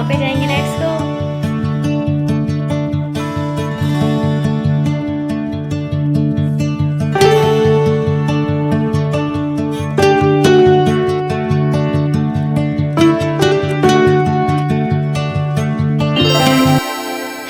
वहाँ पे जाएंगे। Let's go.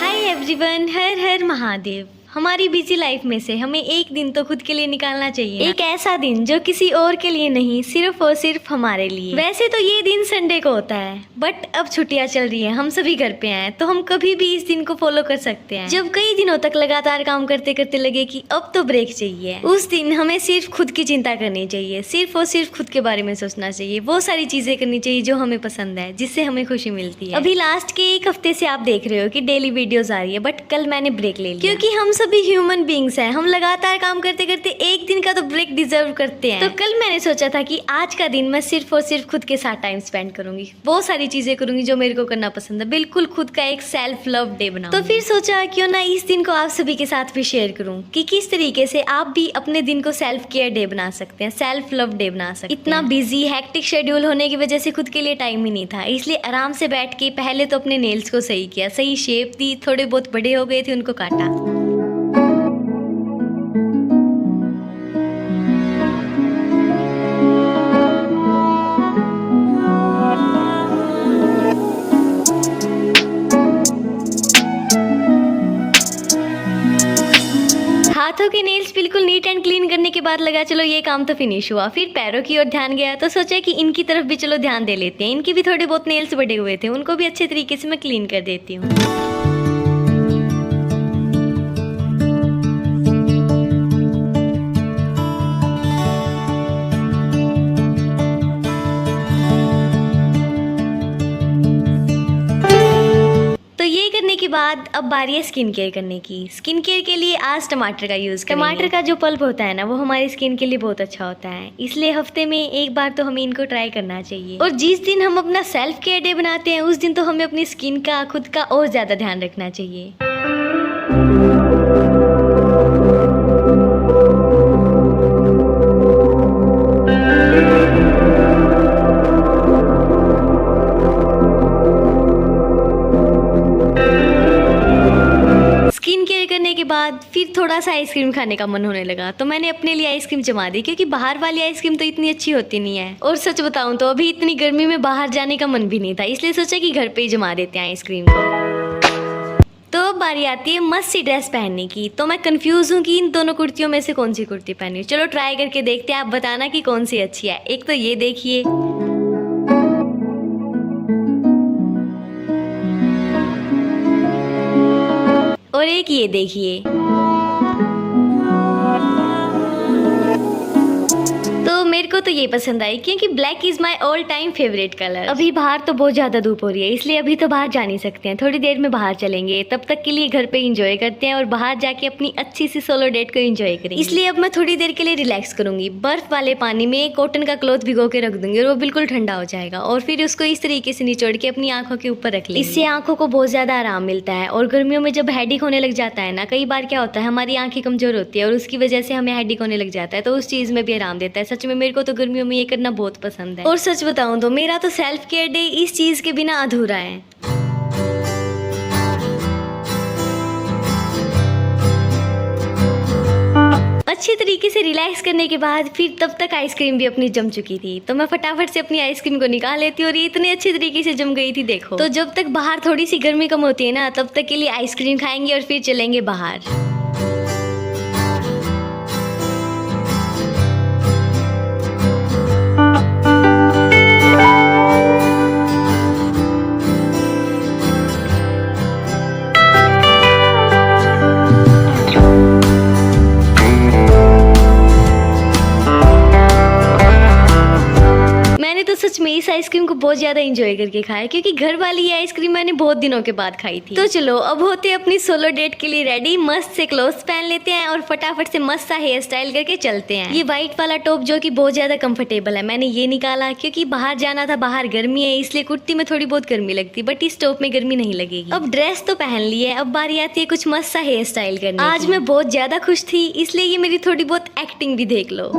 हाय एवरीवन, हर हर महादेव। हमारी बिजी लाइफ में से हमें एक दिन तो खुद के लिए निकालना चाहिए, एक ऐसा दिन जो किसी और के लिए नहीं, सिर्फ और सिर्फ हमारे लिए। वैसे तो ये दिन संडे को होता है, बट अब छुट्टियां चल रही हैं, हम सभी घर पे हैं, तो हम कभी भी इस दिन को फॉलो कर सकते हैं। जब कई दिनों तक लगातार काम करते करते लगे कि अब तो ब्रेक चाहिए, उस दिन हमें सिर्फ खुद की चिंता करनी चाहिए, सिर्फ और सिर्फ खुद के बारे में सोचना चाहिए, वो सारी चीजें करनी चाहिए जो हमें पसंद है, जिससे हमें खुशी मिलती है। अभी लास्ट के एक हफ्ते से आप देख रहे हो कि डेली वीडियोस आ रही है, बट कल मैंने ब्रेक ले लिया क्योंकि हम सभी ह्यूमन बीइंग्स हैं, हम लगातार काम करते करते एक दिन का तो ब्रेक डिजर्व करते हैं। तो कल मैंने सोचा था कि आज का दिन मैं सिर्फ और सिर्फ खुद के साथ टाइम स्पेंड करूंगी, बहुत सारी चीजें करूंगी जो मेरे को करना पसंद है, बिल्कुल खुद का एक सेल्फ लव डे बनाऊं। तो फिर सोचा क्यों ना इस दिन को आप सभी के साथ भी शेयर करूं कि किस तरीके से आप भी अपने दिन को सेल्फ केयर डे बना सकते हैं, सेल्फ लव डे बना सकते हैं। इतना बिजी हेक्टिक शेड्यूल होने की वजह से खुद के लिए टाइम ही नहीं था, इसलिए आराम से बैठ के पहले तो अपने नेल्स को सही किया, सही शेप दी, थोड़े बहुत बड़े हो गए थे उनको काटा। हाथों के नेल्स बिल्कुल नीट एंड क्लीन करने के बाद लगा चलो ये काम तो फिनिश हुआ। फिर पैरों की ओर ध्यान गया तो सोचा कि इनकी तरफ भी चलो ध्यान दे लेते हैं, इनके भी थोड़े बहुत नेल्स बड़े हुए थे, उनको भी अच्छे तरीके से मैं क्लीन कर देती हूँ। करने के बाद अब बारी है स्किन केयर करने की। स्किन केयर के लिए आज टमाटर का यूज करेंगे। टमाटर का जो पल्प होता है ना, वो हमारी स्किन के लिए बहुत अच्छा होता है, इसलिए हफ्ते में एक बार तो हमें इनको ट्राई करना चाहिए। और जिस दिन हम अपना सेल्फ केयर डे बनाते हैं उस दिन तो हमें अपनी स्किन का, खुद का और ज्यादा ध्यान रखना चाहिए। के बाद फिर थोड़ा सा आइसक्रीम खाने का मन होने लगा, तो मैंने अपने लिए आइसक्रीम जमा दी, क्योंकि बाहर वाली आइसक्रीम तो इतनी अच्छी होती नहीं है। और सच बताऊं तो अभी इतनी गर्मी में बाहर जाने का मन भी नहीं था, इसलिए सोचा कि घर पे ही जमा देते हैं आइसक्रीम को। तो अब बारी आती है मस्त सी ड्रेस पहनने की। तो मैं कंफ्यूज हूँ कि इन दोनों कुर्तियों में से कौन सी कुर्ती पहनी। चलो ट्राई करके देखते हैं, आप बताना कि कौन सी अच्छी है। एक तो ये देखिए, और एक ये देखिए। तो मेरे को तो ये पसंद आई क्योंकि black is my all time favourite colour. अभी बाहर तो बहुत ज्यादा धूप हो रही है, इसलिए अभी तो बाहर जा नहीं सकते हैं, थोड़ी देर में बाहर चलेंगे, तब तक के लिए घर पे एंजॉय करते हैं और बाहर जाके अपनी अच्छी सी सोलो डेट को एंजॉय करेंगे। इसलिए अब मैं थोड़ी देर के लिए रिलैक्स करूंगी, बर्फ वाले पानी में कॉटन का क्लॉथ भिगो के रख दूंगी और वो बिल्कुल ठंडा हो जाएगा, और फिर उसको इस तरीके से निचोड़ के अपनी आंखों के ऊपर रख लेंगे। इससे आंखों को बहुत ज्यादा आराम मिलता है। और गर्मियों में जब हेडेक होने लग जाता है ना, कई बार क्या होता है हमारी आंखें कमजोर होती है और उसकी वजह से हमें हेडेक होने लग जाता है, तो उस चीज में भी आराम देता है। सच में मेरे को तो गर्मियों में ये करना बहुत पसंद है। और सच बताऊं तो मेरा तो सेल्फ केयर डे इस चीज के बिना अधूरा है। अच्छी तरीके से रिलैक्स करने के बाद फिर तब तक आइसक्रीम भी अपनी जम चुकी थी, तो मैं फटाफट से अपनी आइसक्रीम को निकाल लेती हूँ और ये इतने अच्छे तरीके से जम गई थी, देखो। तो जब तक बाहर थोड़ी सी गर्मी कम होती है ना, तब तक के लिए आइसक्रीम खाएंगे और फिर चलेंगे बाहर। सच में इस आइसक्रीम को बहुत ज्यादा एंजॉय करके खाया, क्योंकि घर वाली ये आइसक्रीम मैंने बहुत दिनों के बाद खाई थी। तो चलो अब होते हैं अपनी सोलो डेट के लिए रेडी। मस्त से क्लोथ्स पहन लेते हैं और फटाफट से मस्त सा हेयर स्टाइल करके चलते हैं। ये व्हाइट वाला टॉप जो कि बहुत ज्यादा कंफर्टेबल है, मैंने ये निकाला क्योंकि बाहर जाना था, बाहर गर्मी है, इसलिए कुर्ती में थोड़ी बहुत गर्मी लगती, बट इस टॉप में गर्मी नहीं लगेगी। अब ड्रेस तो पहन ली है, अब बारी आती है कुछ मस्त सा हेयर स्टाइल करने की। आज मैं बहुत ज्यादा खुश थी, इसलिए ये मेरी थोड़ी बहुत एक्टिंग भी देख लो।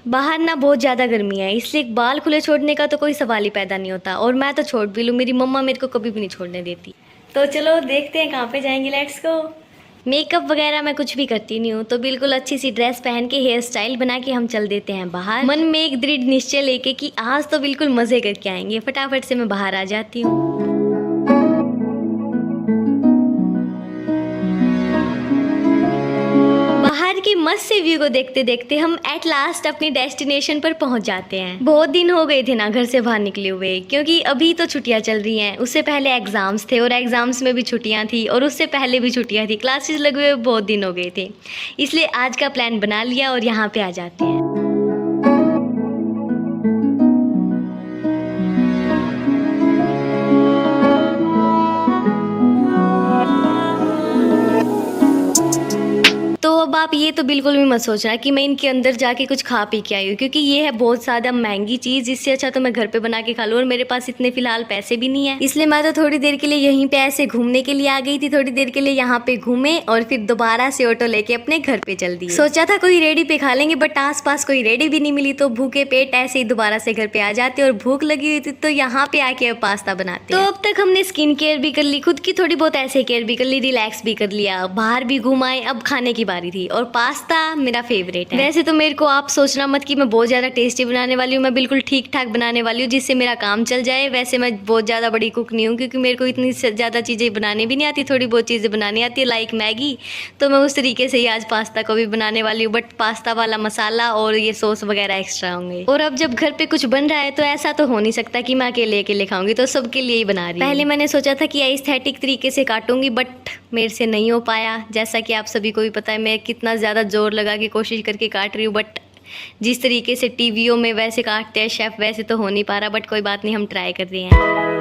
बाहर ना बहुत ज़्यादा गर्मी है, इसलिए बाल खुले छोड़ने का तो कोई सवाल ही पैदा नहीं होता। और मैं तो छोड़ भी लूँ, मेरी मम्मा मेरे को कभी भी नहीं छोड़ने देती। तो चलो देखते हैं कहाँ पे जाएंगे, लेट्स गो। मेकअप वगैरह मैं कुछ भी करती नहीं हूँ, तो बिल्कुल अच्छी सी ड्रेस पहन के हेयर स्टाइल बना के हम चल देते हैं बाहर, मन में एक दृढ़ निश्चय लेके कि आज तो बिल्कुल मज़े करके आएंगे। फटाफट से मैं बाहर आ जाती हूँ। बाहर की मस्त से व्यू को देखते देखते हम एट लास्ट अपनी डेस्टिनेशन पर पहुंच जाते हैं। बहुत दिन हो गए थे ना घर से बाहर निकले हुए, क्योंकि अभी तो छुट्टियां चल रही हैं। उससे पहले एग्जाम्स थे और एग्जाम्स में भी छुट्टियां थी, और उससे पहले भी छुट्टियां थी। क्लासेस लगे हुए बहुत दिन हो गए थे, इसलिए आज का प्लान बना लिया और यहाँ पे आ जाते हैं। तो अब आप ये तो बिल्कुल भी मत सोचना कि मैं इनके अंदर जाके कुछ खा पी के आई हूँ, क्योंकि ये है बहुत ज़्यादा महंगी चीज़। इससे अच्छा तो मैं घर पे बना के खा लूँ, और मेरे पास इतने फिलहाल पैसे भी नहीं है। इसलिए मैं तो थोड़ी देर के लिए यहीं पे ऐसे घूमने के लिए आ गई थी। थोड़ी देर के लिए यहाँ पे घूमे और फिर दोबारा से ऑटो लेके अपने घर पे चल दी। सोचा था कोई रेडी पे खा लेंगे, बट आस पास कोई रेडी भी नहीं मिली, तो भूखे पेट ऐसे ही दोबारा से घर पे आ जाते। और भूख लगी हुई थी तो यहाँ पे आके पास्ता बनाते। तो अब तक हमने स्किन केयर भी कर ली, खुद की थोड़ी बहुत ऐसे केयर भी कर ली, रिलैक्स भी कर लिया, बाहर भी घूम आए। अब खाने की बारी थी, और पास्ता मेरा फेवरेट है। वैसे तो मेरे को आप सोचना मत कि मैं बहुत ज़्यादा टेस्टी बनाने वाली हूँ, मैं बिल्कुल ठीक ठाक बनाने वाली हूँ जिससे मेरा काम चल जाए। वैसे मैं बहुत ज़्यादा बड़ी कुक नहीं हूँ, क्योंकि मेरे को इतनी ज़्यादा चीज़ें बनाने भी नहीं आती, थोड़ी बहुत चीज़ें बनानी आती है, लाइक मैगी। तो मैं उस तरीके से ही आज पास्ता को भी बनाने वाली हूँ, बट पास्ता वाला मसाला और ये सॉस वगैरह एक्स्ट्रा होंगे। और अब जब घर पे कुछ बन रहा है तो ऐसा तो हो नहीं सकता कि मैं अकेले खाऊंगी, तो सबके लिए ही बना रही हूँ। पहले मैंने सोचा था कि एस्थेटिक तरीके से काटूंगी, बट मेरे से नहीं हो पाया। जैसा कि आप सभी को भी पता है मैं कितना ज़्यादा जोर लगा के कोशिश करके काट रही हूँ, बट जिस तरीके से टीवियों में वैसे काटते हैं शेफ, वैसे तो हो नहीं पा रहा। बट कोई बात नहीं, हम ट्राई कर रहे हैं।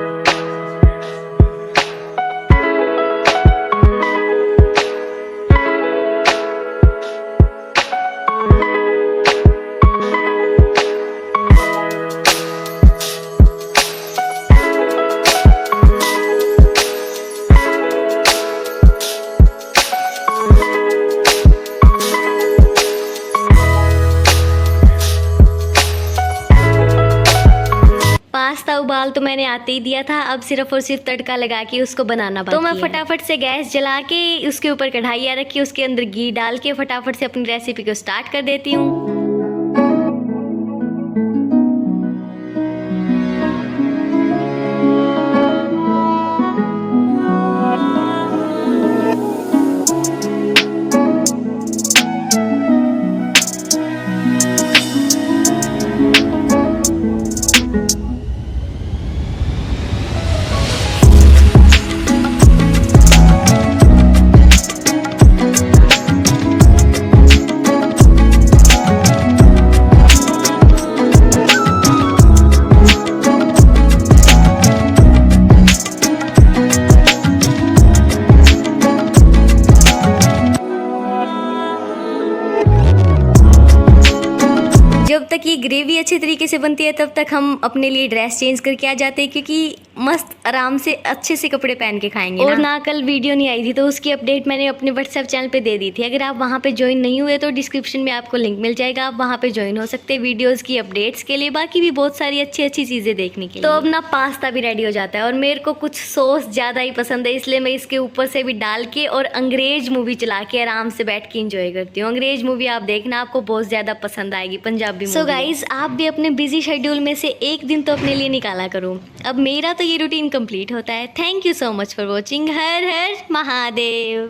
पास्ता उबाल तो मैंने आते ही दिया था, अब सिर्फ और सिर्फ तड़का लगा के उसको बनाना बाकी है। तो मैं फटाफट से गैस जला के उसके ऊपर कढ़ाई रखी, उसके अंदर घी डाल के फटाफट से अपनी रेसिपी को स्टार्ट कर देती हूँ। जब तक ये ग्रेवी अच्छे तरीके से बनती है तब तक हम अपने लिए ड्रेस चेंज करके आ जाते हैं, क्योंकि मस्त आराम से अच्छे से कपड़े पहन के खाएंगे। और ना कल वीडियो नहीं आई थी तो उसकी अपडेट मैंने अपने व्हाट्सएप चैनल पे दे दी थी। अगर आप वहाँ पे ज्वाइन नहीं हुए तो डिस्क्रिप्शन में आपको लिंक मिल जाएगा, आप वहाँ पे ज्वाइन हो सकते हैं वीडियोज़ की अपडेट्स के लिए, बाकी भी बहुत सारी अच्छी अच्छी चीज़ें देखने के लिए। तो अब ना पास्ता भी रेडी हो जाता है, और मेरे को कुछ सॉस ज़्यादा ही पसंद है, इसलिए मैं इसके ऊपर से भी डाल के और अंग्रेज मूवी चला के आराम से बैठ के इंजॉय करती हूँ। अंग्रेज मूवी आप देखना, आपको बहुत ज़्यादा पसंद आएगी, पंजाबी मूवी। सो गाइज, आप भी अपने बिजी शेड्यूल में से एक दिन तो अपने लिए निकाला करो। अब मेरा तो ये रूटीन कंप्लीट होता है। Thank you so much for watching. Her her Mahadev.